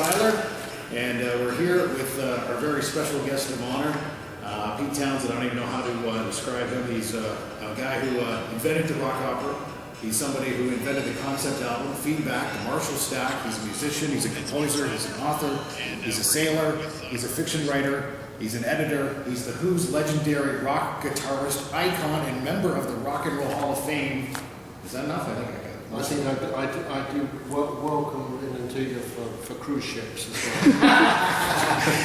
Tyler, and we're here with our very special guest of honor, Pete Townshend. I don't even know how to describe him. He's a guy who invented the rock opera. He's somebody who invented the concept album, Feedback, the Marshall Stack. He's a musician, he's a composer, he's an author, he's a sailor, he's a fiction writer, he's an editor, he's the Who's legendary rock guitarist, icon, and member of the Rock and Roll Hall of Fame. Is that enough? I think I got it. I think I do welcome in Antigua for cruise ships as well.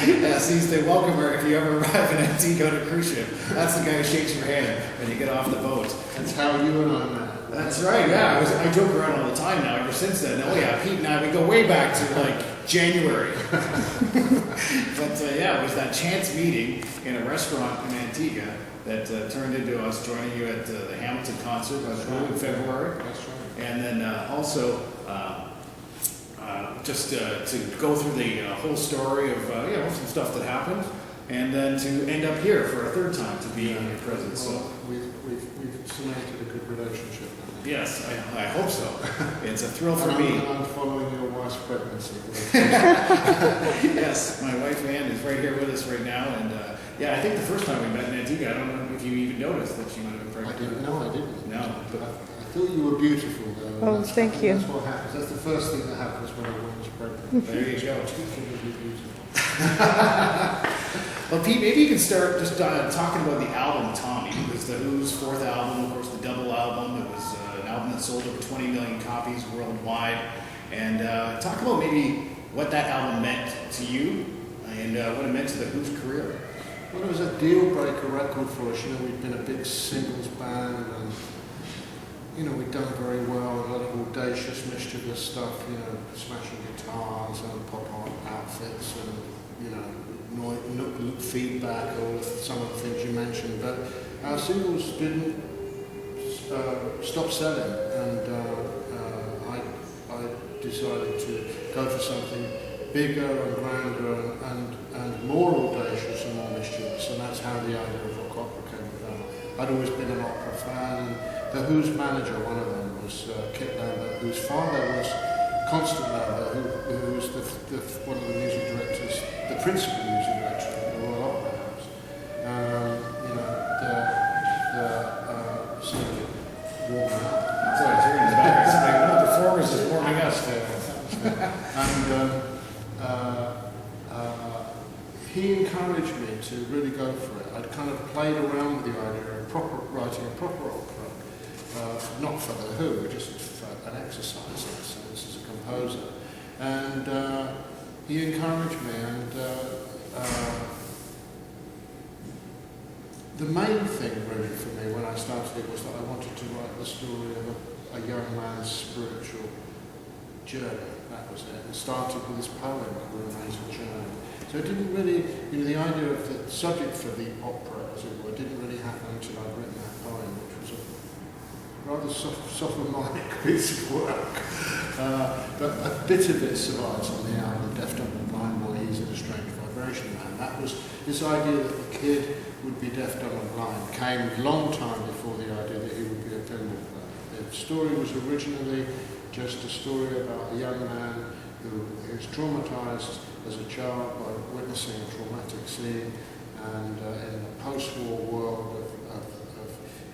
Yes, he's the welcomer if you ever arrive in Antigua on a cruise ship. That's the guy who shakes your hand when you get off the boat. That's how you and I met. That's right, yeah. I joke around all the time now, ever since then. Oh yeah, Pete and I, we go way back to like January. But yeah, it was that chance meeting in a restaurant in Antigua that turned into us joining you at the Hamilton concert in February. That's right. And then also just to go through the whole story of some stuff that happened, and then to end up here for a third time to be in your presence. Well, So we've cemented a good relationship. yes, I hope so. It's a thrill for me. I'm following your wife's pregnancy. Yes, my wife Ann is right here with us right now, and yeah, I think the first time we met in Antigua, I don't know if you even noticed that she might have been pregnant. I didn't. No, but I thought you were beautiful, though. Oh, thank you. That's what happens. That's the first thing that happens when a woman's pregnant. there you go. Speaking of beautiful. Well, Pete, maybe you can start just talking about the album Tommy. It was the Who's fourth album, of course, the double album. It was an album that sold over 20 million copies worldwide. And talk about maybe what that album meant to you and what it meant to the Who's career. Well, it was a deal breaker record for us. You know, we'd been a big singles band, and we'd done very well, a lot of audacious, mischievous stuff. Smashing guitars and pop art outfits, and feedback, or some of the things you mentioned. But our singles didn't stop selling, and I decided to go for something bigger and grander and more audacious and more mischievous, and that's how the idea of rock opera came about. I'd always been an opera fan, and the Who's manager, one of them, was Kit Lambert, whose father was Constant Lambert, who was one of the music directors, the principal music director of the Royal Opera House. Somebody warming up. That's what I was hearing in the background. Somebody, one of the performers is warming us. He encouraged me to really go for it. I'd kind of played around with the idea of writing a proper opera, not for the Who, just for an exercise in a sense as a composer. And he encouraged me, and the main thing really for me when I started it was that I wanted to write the story of a young man's spiritual journey. That was it. It started with this poem called Amazing Journey. So it didn't really, the idea of the subject for the opera, as it were, didn't really happen until I'd written that poem, which was a rather sophomoric piece of work. But a bit of it survives on the album, Deaf, Dumb and Blind Boy, He's in a Strange Vibration Man. That was this idea that the kid would be deaf, dumb and blind came a long time before the idea that he would be a pinball player. The story was originally just a story about a young man who is traumatized as a child by witnessing a traumatic scene, and in the post-war world of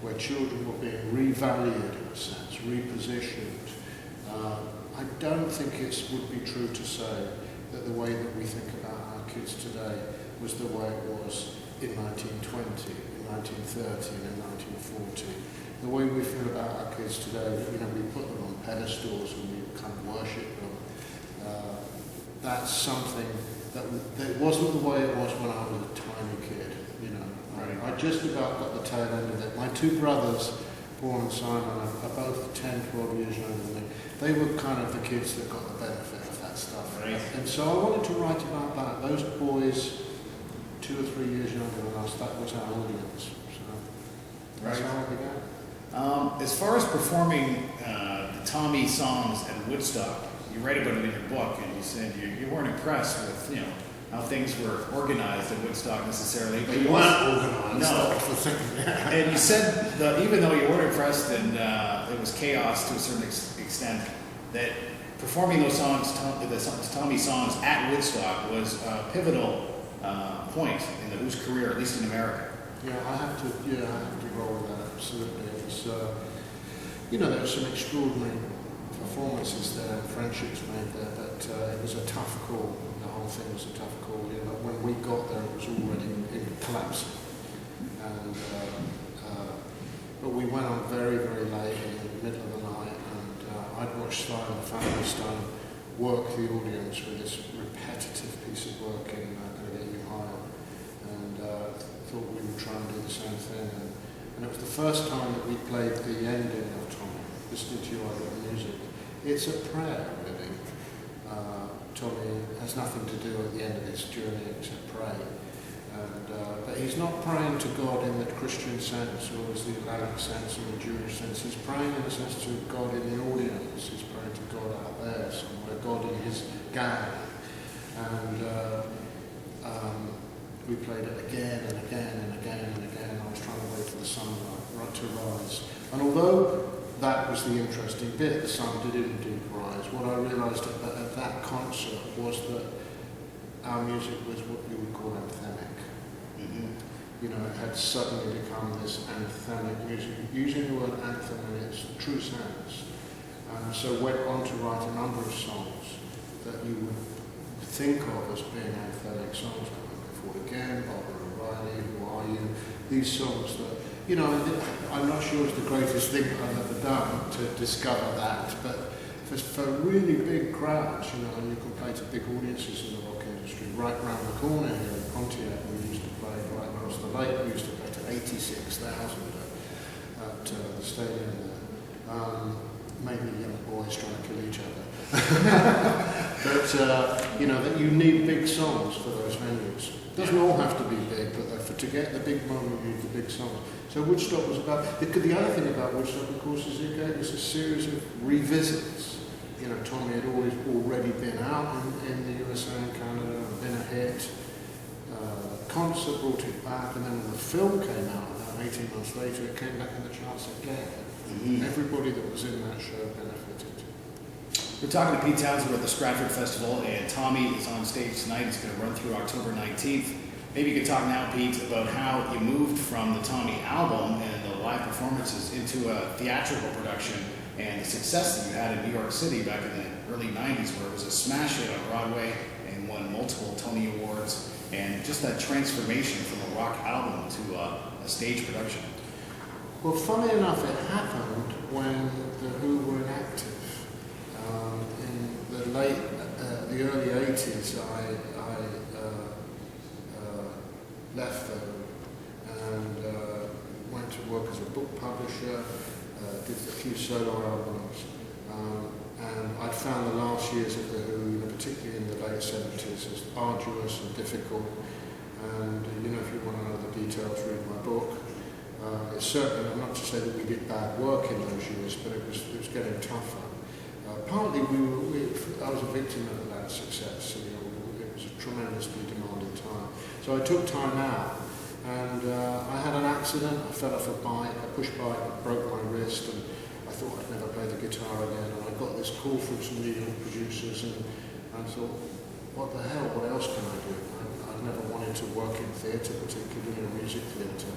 where children were being revalued in a sense, repositioned. I don't think it would be true to say that the way that we think about our kids today was the way it was in 1920, in 1930, and in 1940. The way we feel about our kids today, we put them on pedestals and we kind of worship them. That's something that wasn't the way it was when I was a tiny kid. I just about got the tail end of it. My two brothers, Paul and Simon, are both 10, 12 years younger than me. They were kind of the kids that got the benefit of that stuff. Right. And so I wanted to write about that. Those boys, 2 or 3 years younger than us, that was our audience. So that's how I began. As far as performing the Tommy songs at Woodstock, you write about it in your book, and you said you weren't impressed with how things were organized at Woodstock necessarily. But you weren't organized. No. And you said that even though you weren't impressed and it was chaos to a certain extent, that performing those songs, the Tommy songs at Woodstock was a pivotal point in the Who's career, at least in America. Yeah, I have to roll with that, absolutely. It was, there were some extraordinary performances there, friendships made there, but it was a tough call. The whole thing was a tough call. When we got there, it was already collapsing. And, but we went on very, very late in the middle of the night, and I'd watched the family Stone work the audience with this repetitive piece of work in Gonna Get You Higher, and thought we would try and do the same thing. And it was the first time that we played the ending of Tommy, listening to You I Got the Music. It's a prayer, really. Tommy has nothing to do at the end of his journey except pray. But he's not praying to God in the Christian sense or as the Islamic sense or the Jewish sense. He's praying in a sense to God in the audience. He's praying to God out there somewhere, God in his gang. And we played it again and again and again and again. I was trying to wait for the sun to rise. And although that was the interesting bit, the sun did indeed rise, what I realised at that concert was that our music was what you would call anthemic. It had suddenly become this anthemic music, using the word anthem in its true sense. So went on to write a number of songs that you would think of as being anthemic songs, like Before Again, Barbara O'Reilly, Who Are You? These songs that, I'm not sure it's the greatest thing I've ever done to discover that, but for really big crowds, and you can play to big audiences in the rock industry, right round the corner here in Pontiac, we used to play right across the lake, we used to play to 86,000 at the stadium there. Maybe young boys trying to kill each other. But, that you need big songs for those venues. It doesn't all have to be big, but to get the big moment, you need the big songs. So Woodstock was about, the other thing about Woodstock, of course, is it gave us a series of revisits. Tommy had already been out in the USA and Canada, and been a hit. Concert brought it back, and then when the film came out, about 18 months later, it came back in the charts again. Everybody that was in that show benefited. We're talking to Pete Townshend at the Stratford Festival, and Tommy is on stage tonight. It's going to run through October 19th. Maybe you could talk now, Pete, about how you moved from the Tommy album and the live performances into a theatrical production and the success that you had in New York City back in the early 90s, where it was a smash hit on Broadway and won multiple Tony Awards, and just that transformation from a rock album to a stage production. Well, funny enough, it happened when the Who were inactive. In the early 80s, I left them and went to work as a book publisher, did a few solo albums, and I'd found the last years of the Who, particularly in the late 70s, as arduous and difficult. And if you want to know the details, read my book. It's certainly not to say that we did bad work in those years, but it was getting tougher. Partly I was a victim of that success. It was a tremendously demanding time. So I took time out, and I had an accident. I fell off a bike, a push bike, I broke my wrist, and I thought I'd never play the guitar again. And I got this call from some New York producers, and I thought, what the hell? What else can I do? I've never wanted to work in theatre, particularly in music theatre.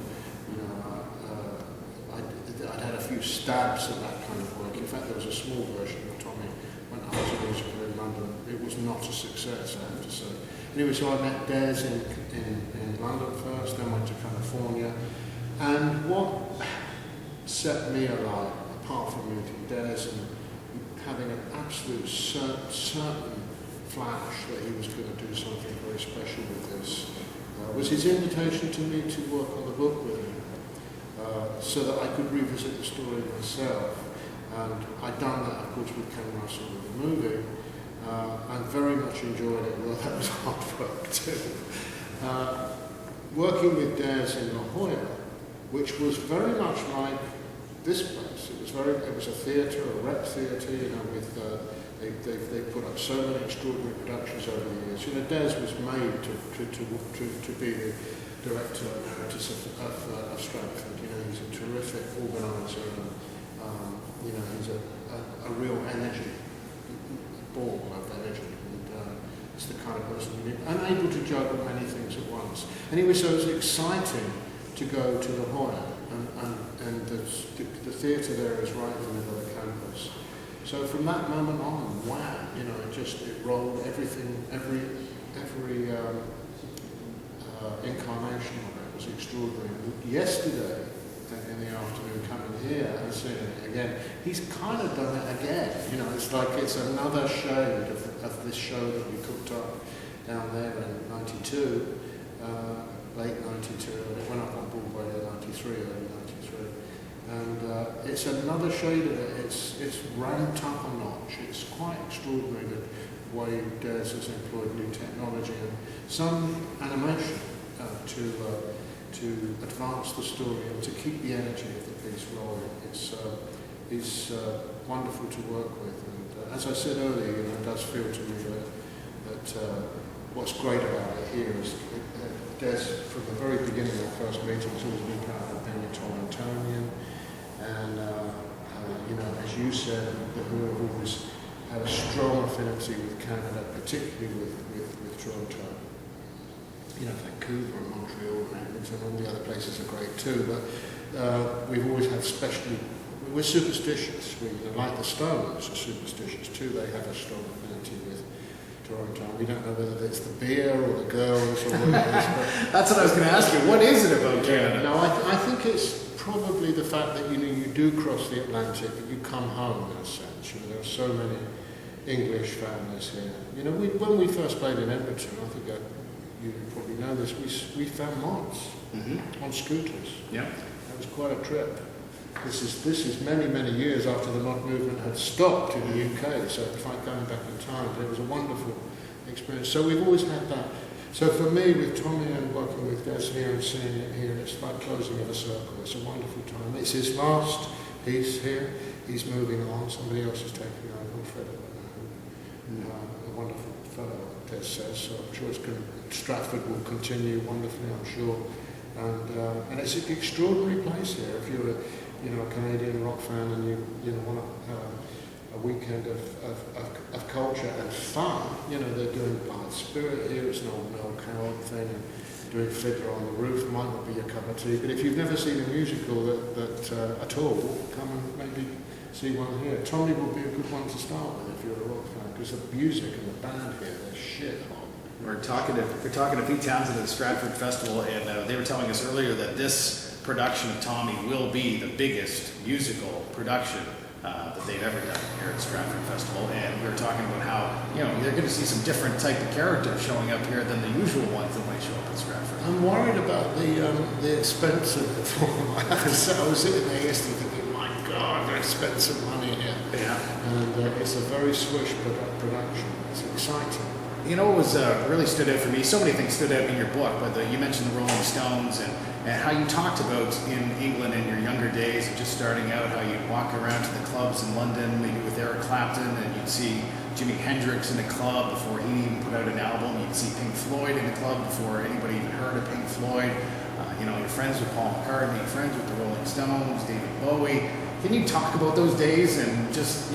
I'd had a few stabs at that kind of work. In fact, there was a small version of Tommy when I was a musical in London. It was not a success, I have to say. Anyway, so I met Des in London first, then went to California. And what set me alight, apart from meeting Des and having an absolute certain flash that he was going to do something very special with this, was his invitation to me to work on the book with him. So that I could revisit the story myself. And I'd done that, of course, with Ken Russell with the movie, and very much enjoyed it, although that was hard work too. Working with Des in La Jolla, which was very much like this place. It was a theatre, a rep theatre, with they put up so many extraordinary productions over the years. Des was made to be the director emeritus of Stratford. He's a terrific organiser, and he's a real energy. ball of energy. It's the kind of person you need, unable to juggle many things at once. Anyway, so it was exciting to go to La Jolla, and the theatre there is right in the middle of the campus. So from that moment on, wow, it rolled everything, every incarnation of it was extraordinary. Yesterday, in the afternoon, coming here and seeing it again, he's kind of done it again. It's like it's another shade of this show that we cooked up down there in '92, late '92, and it went up on Broadway in '93, early '93. And it's another shade of it. It's ramped up a notch. It's quite extraordinary the way Des has employed new technology and some animation to advance the story and to keep the energy of the piece rolling. It's wonderful to work with. And as I said earlier, it does feel to me that what's great about it here is Des, from the very beginning of the first meeting, has always been proud of being a Torontonian. And, as you said, we have always had a strong affinity with Canada, particularly with Toronto. Vancouver and Montreal and Edmonton, all the other places are great too, but we've always had we're superstitious. Like the Stones are superstitious too. They have a strong affinity with Toronto. We don't know whether it's the beer or the girls or what it is. But that's what I was going to ask you. What is it about Canada? No, I think it's probably the fact that you do cross the Atlantic, but you come home in a sense. There are so many English families here. When we first played in Edmonton, I think you probably know this, we found mods on scooters. Yeah. That was quite a trip. This is many, many years after the mod movement had stopped in the UK, so it's like going back in time. But it was a wonderful experience. So we've always had that. So for me, with Tommy and working with Des here and seeing it here, it's like closing of a circle. It's a wonderful time. It's his last piece here. He's moving on. Somebody else is taking over. Fred, a wonderful fellow, Des says. So I'm sure Stratford will continue wonderfully, I'm sure. And it's an extraordinary place here. If you're a Canadian rock fan and you want to have a weekend of culture and fun, they're doing Bard Spirit here. It's an old Mel Coward thing, and doing Fiddler on the Roof might not be your cup of tea. But if you've never seen a musical that at all, come and maybe see one here. Tommy will be a good one to start with if you're a rock fan, because the music and the band here, they're shit hot. We're talking to Pete Townsend at the Stratford Festival, and they were telling us earlier that this production of Tommy will be the biggest musical production that they've ever done here at Stratford Festival. And we were talking about how you're going to see some different type of characters showing up here than the usual ones that might show up at Stratford. I'm worried about the expense of it for them. I have to say, I was sitting there yesterday thinking, my God, they spent some money here. Yeah. And it's a very swish production. It's exciting. What was really stood out for me, so many things stood out in your book, but you mentioned the Rolling Stones and how you talked about in England in your younger days, just starting out, how you'd walk around to the clubs in London, maybe with Eric Clapton, and you'd see Jimi Hendrix in a club before he even put out an album. You'd see Pink Floyd in a club before anybody even heard of Pink Floyd. You're friends with Paul McCartney, friends with the Rolling Stones, David Bowie. Can you talk about those days and just,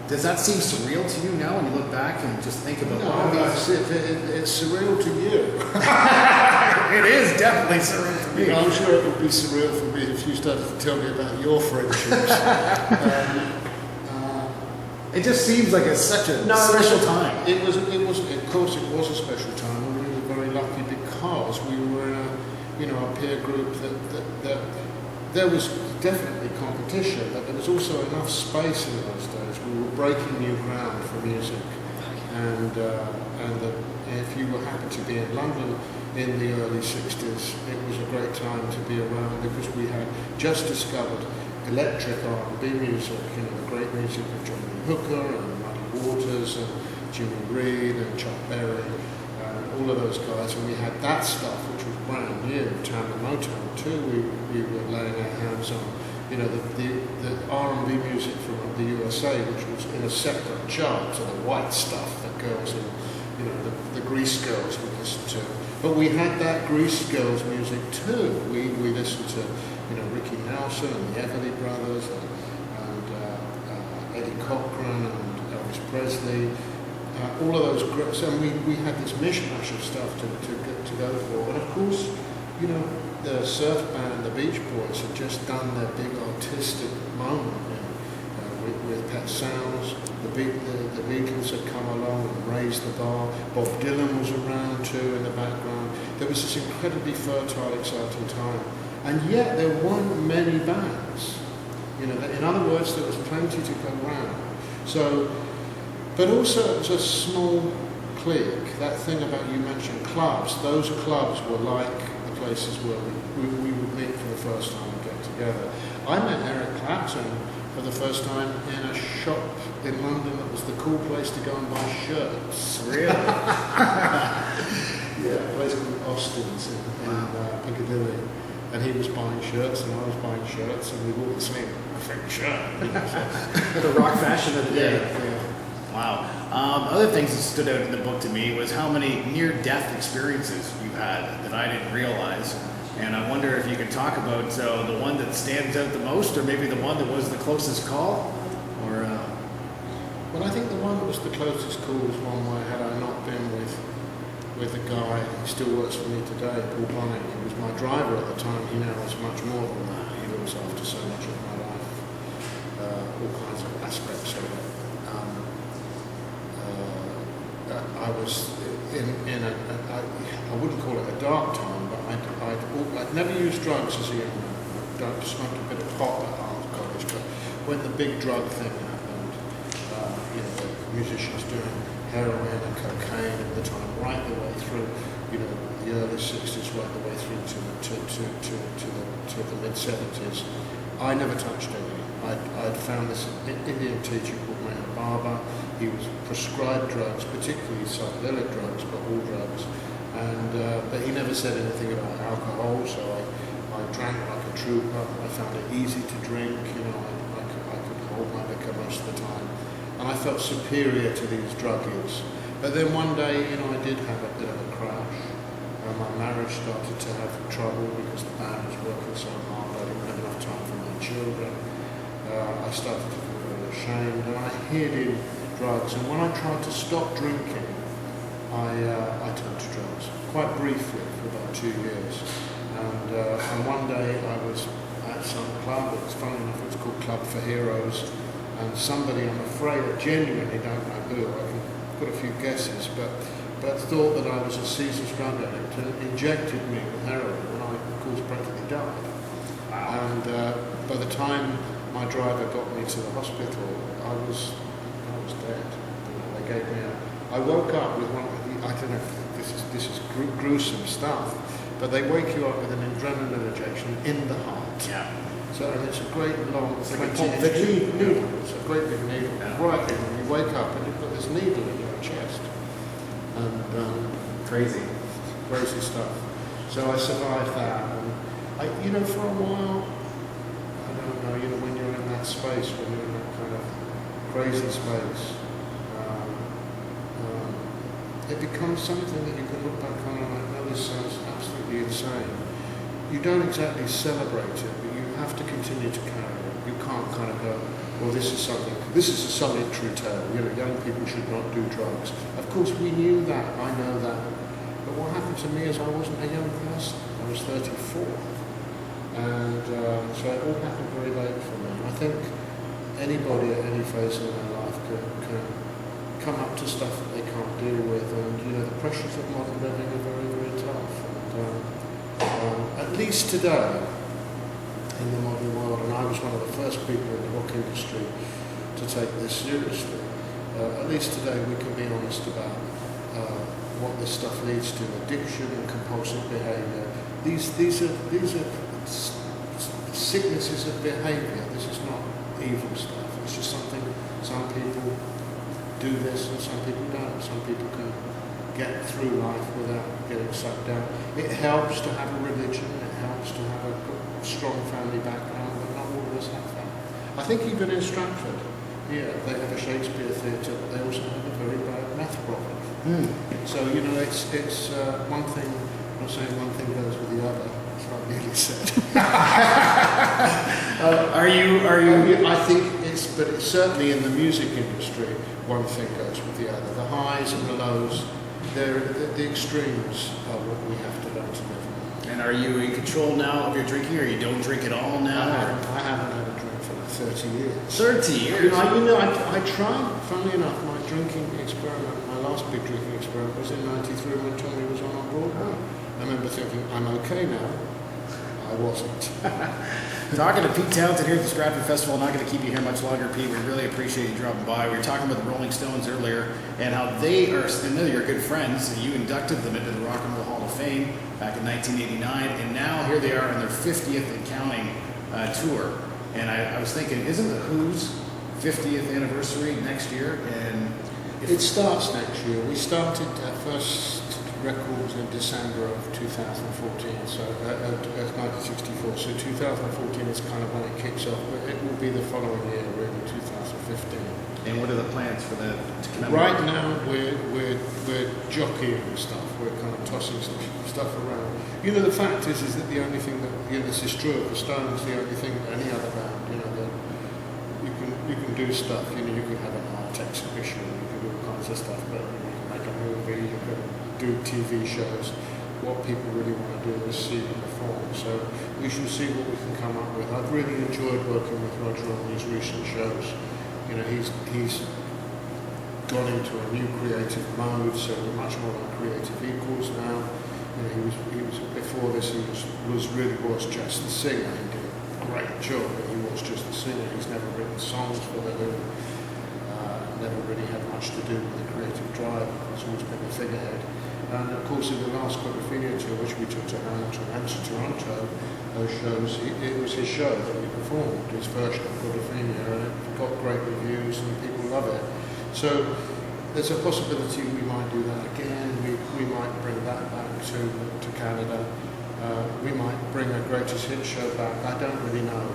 does that seem surreal to you now when you look back and just think about all these? It's surreal to you. It is definitely surreal to me. I'm sure it would be surreal for me if you started to tell me about your friendships. It just seems like it's such a special time. It was. Of course, it was a special time, and we were very lucky because we were in a peer group that there was definitely competition, but there was also enough space in those days. We were breaking new ground for music, and if you were happy to be in London in the early 60s, it was a great time to be around because we had just discovered electric R&B music, the great music of John Lee Hooker and Muddy Waters and Jimmy Reed and Chuck Berry and all of those guys, and we had that stuff which was brand new. Town and Motown too, we were laying our hands on, the R&B music from the USA, which was in a separate chart to the white stuff that girls in, the Grease Girls would listen to. But we had that Grease Girls music too. We listened to, Ricky Nelson and the Everly Brothers and Eddie Cochran and Elvis Presley, all of those groups, and we had this mishmash of stuff to go for. And of course, you know, the surf band, the Beach Boys, had just done their big artistic moment, you know, with Pet Sounds. The Beatles had come along and raised the bar. Bob Dylan was around too in the background. There was this incredibly fertile, exciting time. And yet there weren't many bands. You know, in other words, there was plenty to go around. So, but also it was a small clique. That thing about you mentioned clubs, those clubs were like the places where we would meet for the first time and get together. I met Eric Clapton for the first time in a shop in London that was the cool place to go and buy shirts. Really? Yeah, a place called Austin's in Piccadilly. And he was buying shirts and I was buying shirts and we wore the same shirt. The rock fashion of the day. Yeah. Wow. Other things that stood out in the book to me was how many near-death experiences you've had that I didn't realize. And I wonder if you could talk about the one that stands out the most, or maybe the one that was the closest call? Or Well, I think the one that was the closest call was one where had I not been with a guy who still works for me today, Paul Bonnet. He was my driver at the time. He now is much more than that. He looks after so much of my life, all kinds of aspects of it. I was in I wouldn't call it a dark time, but I'd never used drugs as a young man. I'd smoked a bit of pot at college, but when the big drug thing happened, you know, the musicians doing heroin and cocaine at the time, right the way through, you know, the early 60s, right the way through to the mid 70s. I never touched any. I'd found this Indian teacher called Meher Baba. He was prescribed drugs, particularly psychedelic drugs, but all drugs. And but he never said anything about alcohol, so I drank like a trooper. I found it easy to drink. You know, I could hold my liquor most of the time, and I felt superior to these druggies. But then one day, you know, I did have a bit of a crash. My marriage started to have trouble because the band was working so hard. I didn't have enough time for my children. I started to feel very ashamed, and I hid in drugs. And when I tried to stop drinking, I turned to drugs, quite briefly, for about 2 years. And one day I was at some club. It was funny enough, it was called Club for Heroes. And somebody, I'm afraid, I genuinely don't know who, I can put a few guesses, but thought that I was a Caesar's drug addict and injected me with heroin, and I, of course, practically died. Wow. And by the time my driver got me to the hospital, I was dead. They gave me I woke up with one. I don't know if this is gruesome stuff, but they wake you up with an adrenaline injection in the heart. yeah. So and it's a great long, It's like a 20-inch needle. It's a great big needle. Yeah. Right in, and you wake up and you've got this needle in your chest. And Crazy. crazy stuff. So I survived that. And you know, for a while, I don't know, you know, when you're in that space, when you're in that kind of crazy space, it becomes something that you can look back on and like, no, this sounds absolutely insane. You don't exactly celebrate it, but you have to continue to carry it. You can't kind of go, well, this is a solitary tale. You know, young people should not do drugs. Of course, we knew that. I know that. But what happened to me is I wasn't a young person. I was 34. And so it all happened very late for me. I think anybody at any phase in their life can come up to stuff that they can't deal with. And, you know, the pressures of modern living are very, very tough. And at least today, in the modern world, and I was one of the first people in the rock industry to take this seriously. At least today we can be honest about what this stuff leads to: addiction and compulsive behaviour. These are sicknesses of behaviour. This is not evil stuff. It's just something. Some people do this and some people don't. Some people can get through life without getting sucked down. It helps to have a religion. It helps to have a strong family background, but not all of us have that. I think even in Stratford, yeah, they have a Shakespeare theatre, but they also have a very bad math problem. So, you know, it's one thing, I'm not saying one thing goes with the other, that's what I nearly said. Are you? I think but it's certainly in the music industry, one thing goes with the other. The highs and the lows, the extremes are what we have to learn to live with. And are you in control now of your drinking, or you don't drink at all now? I haven't had a drink for like 30 years. 30 years? I tried, funnily enough, my drinking experiment, my last big drinking experiment was in 93 when Tommy was on Broadway. I remember thinking, I'm okay now. I wasn't. Talking to Pete Townshend here at the Stratford Festival. I'm not going to keep you here much longer, Pete. We really appreciate you dropping by. We were talking about the Rolling Stones earlier and how they are, I know you're good friends. You inducted them into the Rock and Roll Hall of Fame back in 1989, and now here they are on their 50th and counting tour. And I was thinking, isn't the Who's 50th anniversary next year? And it starts next year. We started our first records in December of 2014, so 1964. So 2014 is kind of when it kicks off, but it will be the following year, really, 2015. And what are the plans for that? Right now, we're jockeying stuff. We're kind of tossing stuff around. You know, the fact is that the only thing that, you know, this is true of the Stones, the only thing that any other band, you know, that you can do stuff. You know, you can have an art exhibition, you can do all kinds of stuff, but you can make a movie, you can do TV shows. What people really want to do is see them perform. So we should see what we can come up with. I've really enjoyed working with Roger on these recent shows. You know, he's gone into a new creative mode, so we're much more like creative equals now. You know, he was before this he was just the singer. He did a great job, but he was just the singer. He's never written songs for the Who. Never really had much to do with the creative drive. He's always been the figurehead. And of course, in the last Quadrophenia tour, which we took to Hamilton and to Toronto, those shows, it was his show that he performed, his version of Quadrophenia, and it got great reviews and people love it. So there's a possibility we might do that again. We might bring that back to Canada. We might bring a Greatest Hits show back. I don't really know.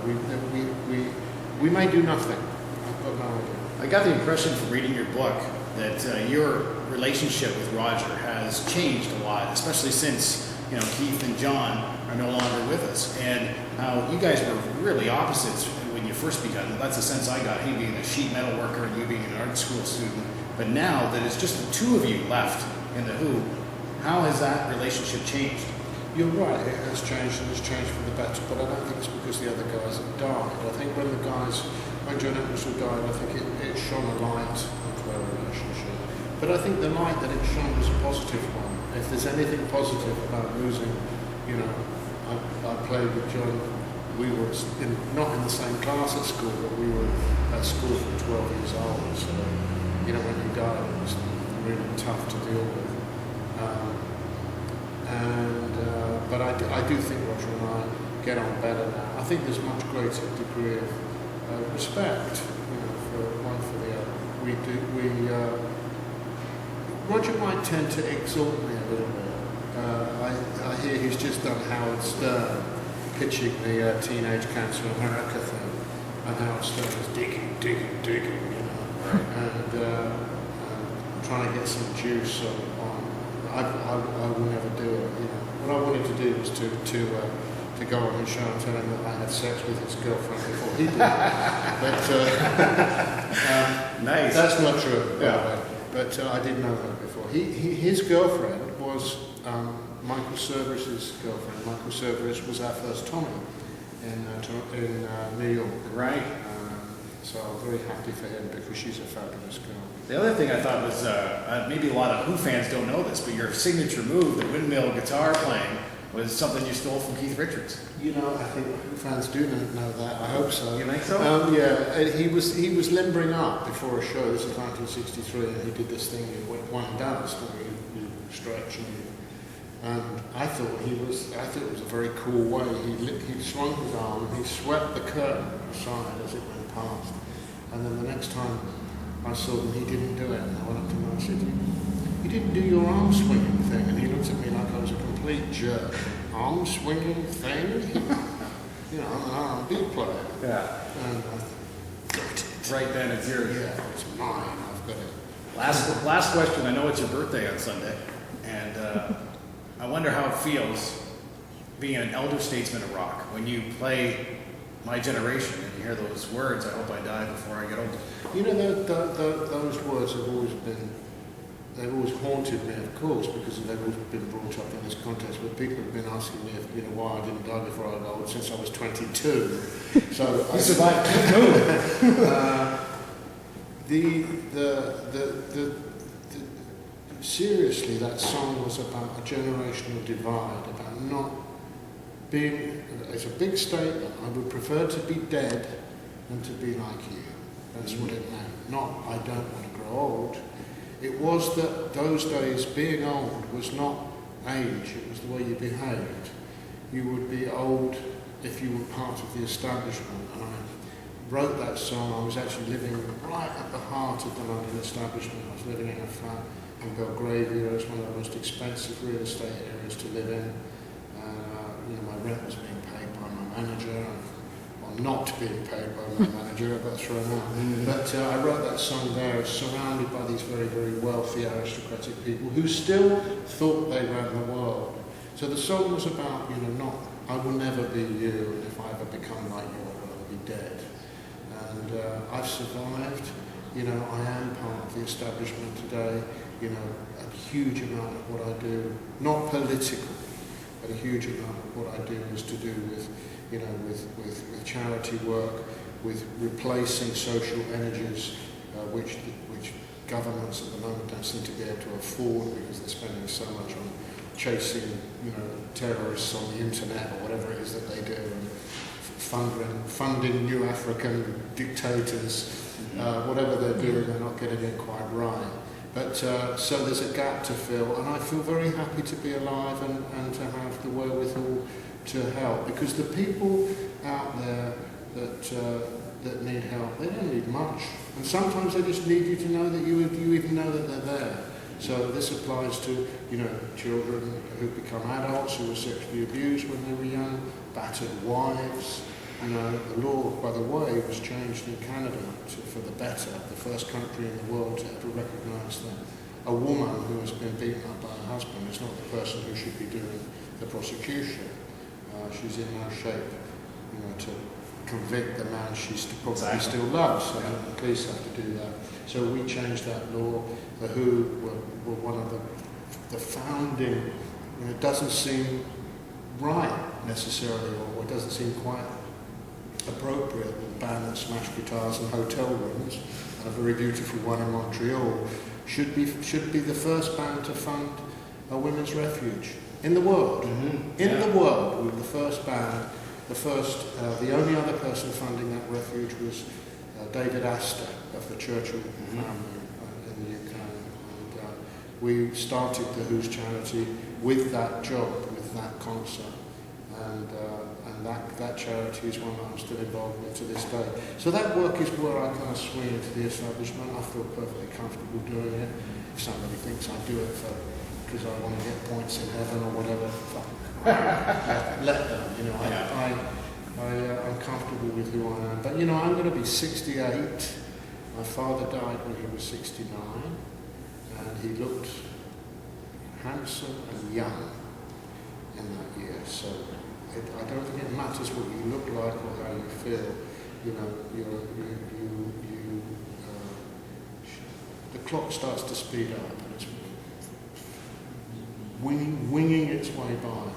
We may do nothing. I've got no idea. I got the impression from reading your book that your relationship with Roger has changed a lot, especially since, you know, Keith and John are no longer with us, and how you guys were really opposites when you first began. That's the sense I got, he being a sheet metal worker and you being an art school student. But now that it's just the two of you left in the Who, how has that relationship changed? You're right, it has changed and it's changed for the better, but I don't think it's because the other guys have died. I think when John Entwistle died, I think it shone a light onto our relationship. But I think the light that it shone was a positive one. If there's anything positive about losing, you know, I played with John. We were not in the same class at school, but we were at school from 12 years old. So, you know, when he died, it was really tough to deal with. But I do think Roger and I get on better now. I think there's much greater degree of respect, you know, for one for the other. Roger might tend to exalt me a little bit. I hear he's just done Howard Stern pitching the Teenage Cancer America thing, and Howard Stern is digging, you know, and trying to get some juice on. I will never do it. You know, what I wanted to do was to go on his show and tell him that I had sex with his girlfriend before he did. But nice. That's not true. Yeah. But I did know that before. His girlfriend was Michael Cerveris' girlfriend. Michael Cerveris was our first Tommy in New York. Right. So I'm very happy for him because she's a fabulous girl. The other thing I thought was, maybe a lot of Who fans don't know this, but your signature move, the windmill guitar playing, was something you stole from Keith Richards. You know, I think Who fans do know that. I hope so. You think so? Yeah. He was limbering up before a show. This is 1963, and he did this thing one does, where you stretch and I thought it was a very cool way. He swung his arm and he swept the curtain aside as it went past. And then the next time I saw him, he didn't do it. And I went up to him and I said, "You didn't do your arm swinging thing." And he looked at me like I was a complete jerk. Arm swinging thing? You know, I'm an R&B player. Yeah. And Right then, it's yours. yeah, it's mine. I've got it. Last question. I know it's your birthday on Sunday, and I wonder how it feels being an elder statesman of rock when you play My Generation and you hear those words, I hope I die before I get old. You know, those words have always been, they've always haunted me, of course, because they've always been brought up in this context, but people have been asking me, if, you know, why I didn't die before I got old since I was 22. So You survived seriously, that song was about a generational divide, about not being, it's a big statement, I would prefer to be dead than to be like you. That's what it meant. Not, I don't want to grow old. It was that those days, being old was not age, it was the way you behaved. You would be old if you were part of the establishment. And I wrote that song, I was actually living right at the heart of the London establishment. I was living in a flat in Belgravia. It was one of the most expensive real estate areas to live in. You know, my rent was being paid by my manager, or not being paid by my manager, I got thrown out. But I wrote that song there, surrounded by these very, very wealthy aristocratic people who still thought they ran the world. So the song was about, you know, not, I will never be you, and if I ever become like you, I'd rather be dead. And I've survived. You know, I am part of the establishment today. You know, a huge amount of what I do, not political, but a huge amount of what I do is to do with, you know, with charity work, with replacing social energies, which governments at the moment don't seem to be able to afford because they're spending so much on chasing, you know, terrorists on the internet or whatever it is that they do, and funding new African dictators, whatever they're doing, they're not getting it quite right. But so there's a gap to fill, and I feel very happy to be alive and to have the wherewithal to help, because the people out there that need help, they don't need much, and sometimes they just need you to know that you even know that they're there. So this applies to, you know, children who become adults who were sexually abused when they were young, battered wives. You know, the law, by the way, was changed in Canada for the better, the first country in the world to ever recognise that a woman who has been beaten up by her husband is not the person who should be doing the prosecution. She's in no shape, you know, to convict the man she probably still loves. So the police have to do that. So we changed that law. The Who were one of the founding. You know, it doesn't seem right necessarily, or it doesn't seem quite appropriate that a band that smashed guitars in hotel rooms, and a very beautiful one in Montreal, should be the first band to fund a women's refuge in the world. The world, we were the first band. The only other person funding that refuge was David Astor of the Churchill family in the UK. And we started the Who's charity with that job, with that concert, and that charity is one that I'm still involved with to this day. So that work is where I kind of swing into the establishment. I feel perfectly comfortable doing it. If somebody thinks I do it because I want to get points in heaven or whatever, let them. You know, I'm comfortable with who I am. But you know, I'm going to be 68. My father died when he was 69, and he looked handsome and young in that year. So I don't think it matters what you look like or how you feel. You know, the clock starts to speed up, and it's winging its way by.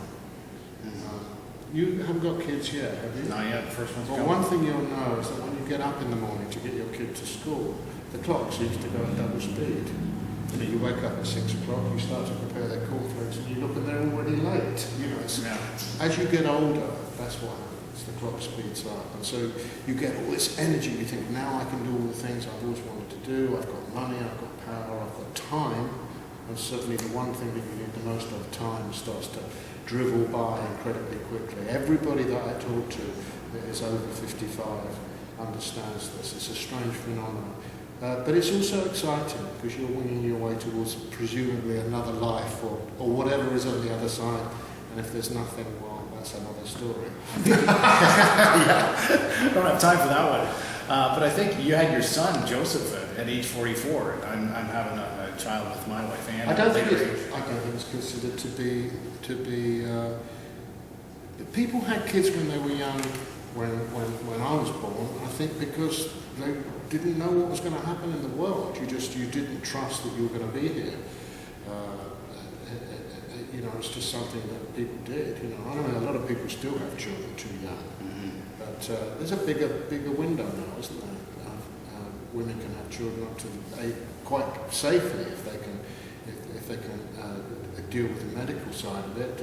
You haven't got kids yet, have you? Not yet. The first one's Well, one thing you'll know is that when you get up in the morning to get your kid to school, the clock seems to go at double speed. You know, you wake up at 6 o'clock, you start to prepare their cornflakes, and you look and they're already late. You know, as you get older, that's what happens. The clock speeds up, and so you get all this energy. You think, now I can do all the things I've always wanted to do. I've got money, I've got power, I've got time, and certainly the one thing that you need the most of, time, starts to drivel by incredibly quickly. Everybody that I talk to that is over 55 understands this. It's a strange phenomenon. But it's also exciting because you're winging your way towards presumably another life or whatever is on the other side. And if there's nothing, well, that's another story. I don't have time for that one. But I think you had your son, Joseph, at age 44. I'm having a child with my wife, Anne. I don't think it's considered to be. People had kids when they were young when I was born. I think because they didn't know what was going to happen in the world. You didn't trust that you were going to be here. You know, it's just something that people did. You know, I don't know, a lot of people still have children too young, but there's a bigger window now, isn't there? Women can have children up to quite safely if they can deal with the medical side of it.